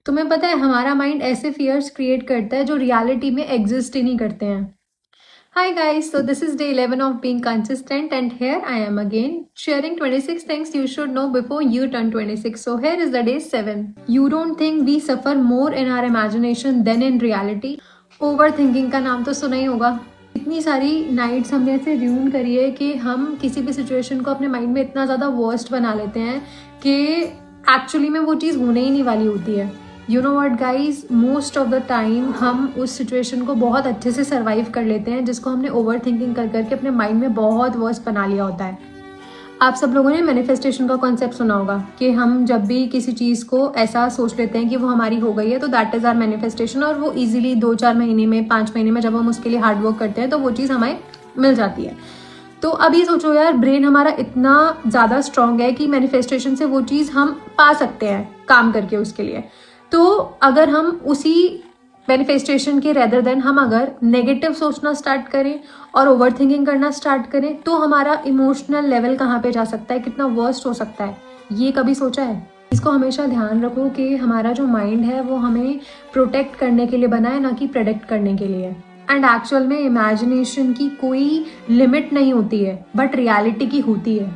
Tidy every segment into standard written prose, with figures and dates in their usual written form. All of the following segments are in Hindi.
तुम्हें पता है हमारा माइंड ऐसे फियर्स क्रिएट करता है जो रियलिटी में एग्जिस्ट ही नहीं करते हैं. Hi guys, so this is day 11 of being consistent and here I am again sharing 26 things you should know before you turn 26. So here is the day 7. You don't think we suffer more in our imagination than in reality? Overthinking का नाम तो सुना ही होगा. इतनी सारी नाइट्स हमने ऐसे र्यून करी है कि हम किसी भी सिचुएशन को अपने माइंड में इतना ज़्यादा वर्स्ट बना लेते हैं कि एक्चुअली में वो चीज़ होने ही नहीं वाली होती है. You know what guys, most of the time हम उस सिचुएशन को बहुत अच्छे से सर्वाइव कर लेते हैं जिसको हमने ओवर थिंकिंग कर करके अपने माइंड में बहुत वर्स्ट बना लिया होता है. आप सब लोगों ने मैनिफेस्टेशन का कॉन्सेप्ट सुना होगा कि हम जब भी किसी चीज़ को ऐसा सोच लेते हैं कि वो हमारी हो गई है तो दैट इज़ आर मैनिफेस्टेशन, और वो इजीली 2-4 महीने में 5 महीने में जब हम उसके लिए हार्ड वर्क करते हैं तो वो चीज़ हमें मिल जाती है. तो अभी सोचो यार, ब्रेन हमारा इतना ज़्यादा स्ट्रांग है कि मैनिफेस्टेशन से वो चीज़ हम पा सकते हैं काम करके उसके लिए. तो अगर हम उसी मैनिफेस्टेशन के रेदर देन हम अगर नेगेटिव सोचना स्टार्ट करें और ओवर थिंकिंग करना स्टार्ट करें तो हमारा इमोशनल लेवल कहाँ पे जा सकता है, कितना वर्स्ट हो सकता है, ये कभी सोचा है? इसको हमेशा ध्यान रखो कि हमारा जो माइंड है वो हमें प्रोटेक्ट करने के लिए बना है, ना कि प्रेडिक्ट करने के लिए. एंड एक्चुअल में इमेजिनेशन की कोई लिमिट नहीं होती है, बट रियलिटी की होती है.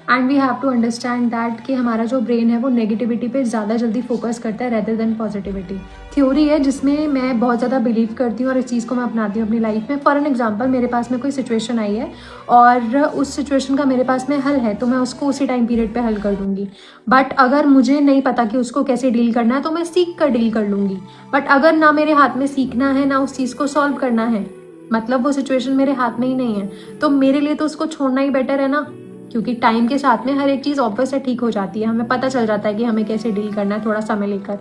And we have to understand that कि हमारा जो ब्रेन है वो नेगेटिविटी पे ज़्यादा जल्दी फोकस करता है रेदर देन पॉजिटिविटी. थ्योरी है जिसमें मैं बहुत ज़्यादा बिलीव करती हूँ और इस चीज़ को मैं अपनाती हूँ अपनी लाइफ में. फॉर एन एग्जांपल, मेरे पास में कोई सिचुएशन आई है और उस सिचुएशन का मेरे पास में हल है तो मैं उसको उसी टाइम पीरियड पे हल कर दूँगी. बट अगर मुझे नहीं पता कि उसको कैसे डील करना है तो मैं सीख कर डील कर लूँगी. बट अगर ना मेरे हाथ में सीखना है ना उस चीज़ को सॉल्व करना है, मतलब वो सिचुएशन मेरे हाथ में ही नहीं है, तो मेरे लिए तो उसको छोड़ना ही बेटर है ना. क्योंकि टाइम के साथ में हर एक चीज़ ऑब्वियस से ठीक हो जाती है, हमें पता चल जाता है कि हमें कैसे डील करना है थोड़ा समय लेकर.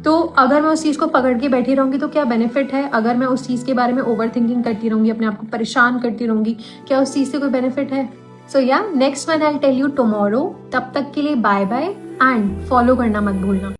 तो अगर मैं उस चीज़ को पकड़ के बैठी रहूँगी तो क्या बेनिफिट है? अगर मैं उस चीज़ के बारे में ओवर थिंकिंग करती रहूँगी, अपने आप को परेशान करती रहूँगी, क्या उस चीज़ से कोई बेनिफिट है? सो या next one I tell you tomorrow. तब तक के लिए बाय बाय एंड फॉलो करना मत भूलना.